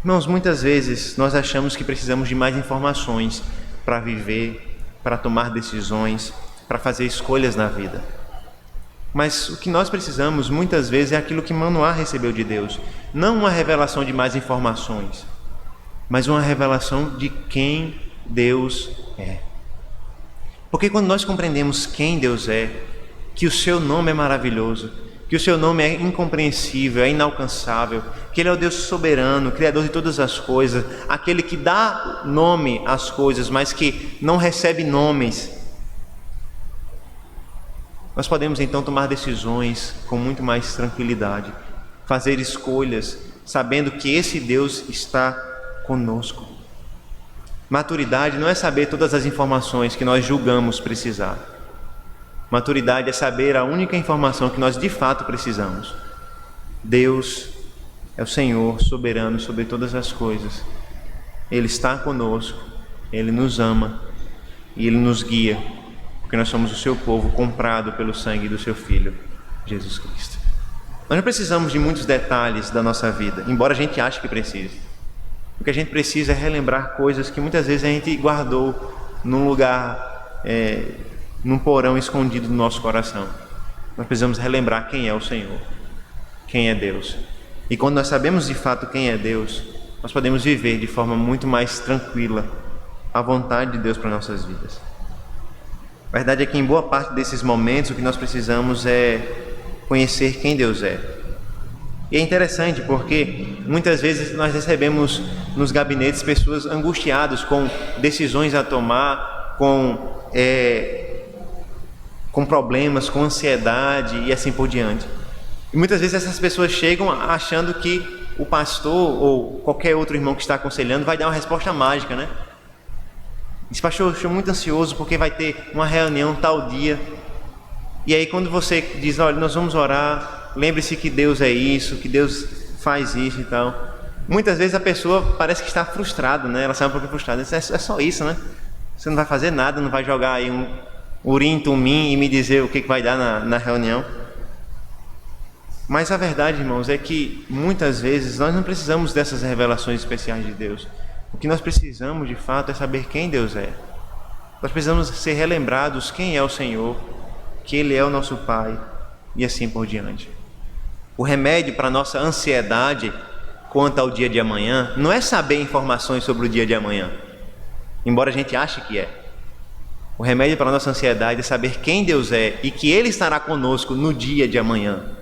Irmãos, muitas vezes nós achamos que precisamos de mais informações para viver, para tomar decisões, para fazer escolhas na vida. Mas o que nós precisamos muitas vezes é aquilo que Manoá recebeu de Deus. Não uma revelação de mais informações, mas uma revelação de quem Deus é. Porque quando nós compreendemos quem Deus é, que o seu nome é maravilhoso, que o seu nome é incompreensível, é inalcançável, que Ele é o Deus soberano, Criador de todas as coisas, aquele que dá nome às coisas, mas que não recebe nomes, nós podemos então tomar decisões com muito mais tranquilidade, fazer escolhas, sabendo que esse Deus está conosco. Maturidade não é saber todas as informações que nós julgamos precisar. Maturidade é saber a única informação que nós de fato precisamos. Deus é o Senhor soberano sobre todas as coisas. Ele está conosco, Ele nos ama e Ele nos guia, porque nós somos o seu povo comprado pelo sangue do seu Filho, Jesus Cristo. Nós não precisamos de muitos detalhes da nossa vida, embora a gente ache que precise. O que a gente precisa é relembrar coisas que muitas vezes a gente guardou num lugar, num porão escondido do nosso coração. Nós precisamos relembrar quem é o Senhor, quem é Deus. E quando nós sabemos de fato quem é Deus, nós podemos viver de forma muito mais tranquila a vontade de Deus para nossas vidas. A verdade é que em boa parte desses momentos o que nós precisamos é conhecer quem Deus é. E é interessante porque muitas vezes nós recebemos nos gabinetes pessoas angustiadas com decisões a tomar, com problemas, com ansiedade e assim por diante. E muitas vezes essas pessoas chegam achando que o pastor ou qualquer outro irmão que está aconselhando vai dar uma resposta mágica, né? Diz: pastor, eu estou muito ansioso porque vai ter uma reunião tal dia. E aí quando você diz: olha, nós vamos orar, lembre-se que Deus é isso, que Deus faz isso e tal. Muitas vezes a pessoa parece que está frustrada, né? Ela sai um pouco frustrada. É só isso, né? Você não vai fazer nada, não vai jogar aí um urim, tumim e me dizer o que vai dar na reunião. Mas a verdade, irmãos, é que muitas vezes nós não precisamos dessas revelações especiais de Deus. O que nós precisamos de fato é saber quem Deus é. Nós precisamos ser relembrados quem é o Senhor, que Ele é o nosso Pai e assim por diante. O remédio para a nossa ansiedade quanto ao dia de amanhã não é saber informações sobre o dia de amanhã, embora a gente ache que é. O remédio para a nossa ansiedade é saber quem Deus é e que Ele estará conosco no dia de amanhã.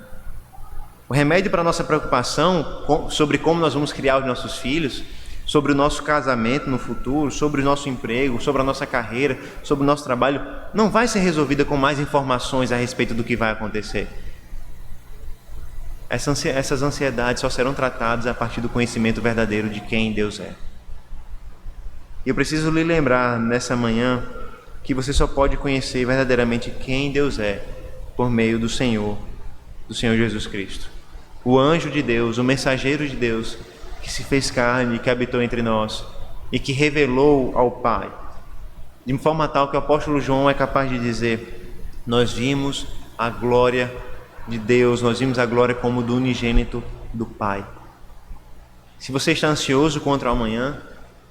O remédio para a nossa preocupação sobre como nós vamos criar os nossos filhos, sobre o nosso casamento no futuro, sobre o nosso emprego, sobre a nossa carreira, sobre o nosso trabalho, não vai ser resolvida com mais informações a respeito do que vai acontecer. Essas ansiedades só serão tratadas a partir do conhecimento verdadeiro de quem Deus é. E eu preciso lhe lembrar nessa manhã que você só pode conhecer verdadeiramente quem Deus é por meio do Senhor Jesus Cristo. O anjo de Deus, o mensageiro de Deus, que se fez carne, que habitou entre nós e que revelou ao Pai, de forma tal que o apóstolo João é capaz de dizer: nós vimos a glória de Deus, nós vimos a glória como do unigênito do Pai. Se você está ansioso contra o amanhã,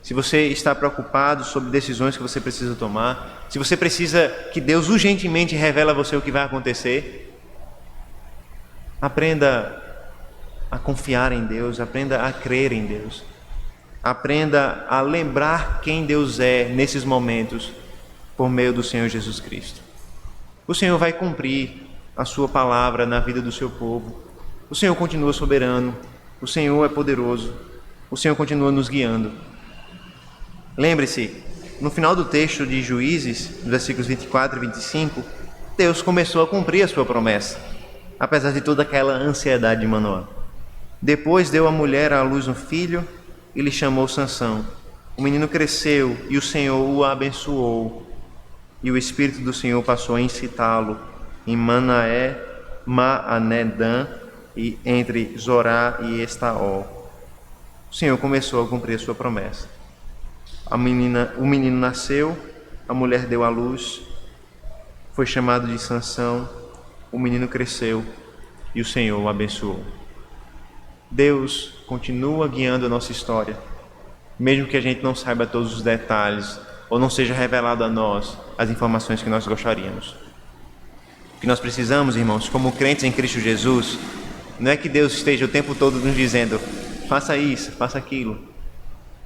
se você está preocupado sobre decisões que você precisa tomar, se você precisa que Deus urgentemente revele a você o que vai acontecer, aprenda a confiar em Deus, aprenda a crer em Deus, aprenda a lembrar quem Deus é nesses momentos por meio do Senhor Jesus Cristo. O Senhor vai cumprir a sua palavra na vida do seu povo. O Senhor continua soberano, o Senhor é poderoso, o Senhor continua nos guiando. Lembre-se, no final do texto de Juízes, versículos 24 e 25, Deus começou a cumprir a sua promessa, apesar de toda aquela ansiedade de Manoá. Depois deu a mulher à luz um filho e lhe chamou Sansão. O menino cresceu e o Senhor o abençoou. E o Espírito do Senhor passou a incitá-lo em Maanedã e entre Zorá e Estaol. O Senhor começou a cumprir a sua promessa. O menino nasceu, a mulher deu à luz, foi chamado de Sansão, o menino cresceu e o Senhor o abençoou. Deus continua guiando a nossa história, mesmo que a gente não saiba todos os detalhes ou não seja revelado a nós as informações que nós gostaríamos. O que nós precisamos, irmãos, como crentes em Cristo Jesus, não é que Deus esteja o tempo todo nos dizendo: faça isso, faça aquilo,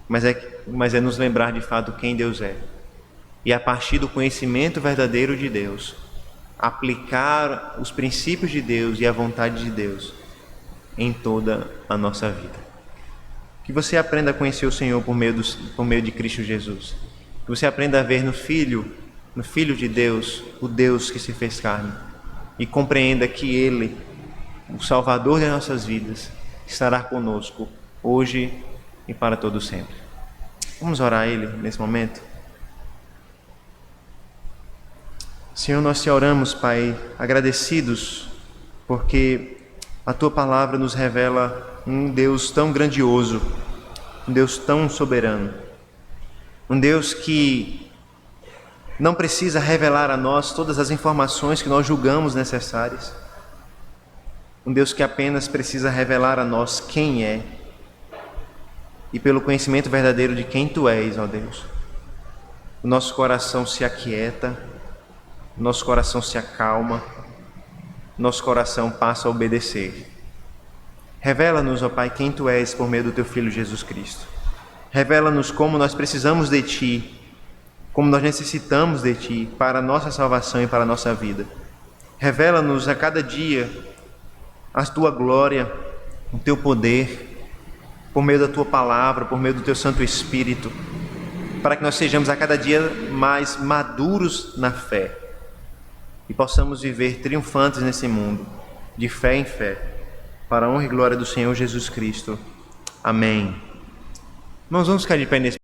mas é nos lembrar de fato quem Deus é. E a partir do conhecimento verdadeiro de Deus, aplicar os princípios de Deus e a vontade de Deus em toda a nossa vida. Que você aprenda a conhecer o Senhor por meio de Cristo Jesus. Que você aprenda a ver no Filho de Deus, o Deus que se fez carne. E compreenda que Ele, o Salvador das nossas vidas, estará conosco hoje e para todo sempre. Vamos orar a Ele nesse momento? Senhor, nós te oramos, Pai, agradecidos, porque a Tua palavra nos revela um Deus tão grandioso, um Deus tão soberano, um Deus que não precisa revelar a nós todas as informações que nós julgamos necessárias, um Deus que apenas precisa revelar a nós quem é, e pelo conhecimento verdadeiro de quem Tu és, ó Deus, o nosso coração se aquieta, nosso coração se acalma, nosso coração passa a obedecer. Revela-nos, ó Pai, quem Tu és por meio do Teu Filho Jesus Cristo. Revela-nos como nós precisamos de Ti, como nós necessitamos de Ti para a nossa salvação e para a nossa vida. Revela-nos a cada dia a Tua glória, o Teu poder, por meio da Tua palavra, por meio do Teu Santo Espírito, para que nós sejamos a cada dia mais maduros na fé e possamos viver triunfantes nesse mundo, de fé em fé, para a honra e glória do Senhor Jesus Cristo. Amém. Nós vamos ficar de pé nesse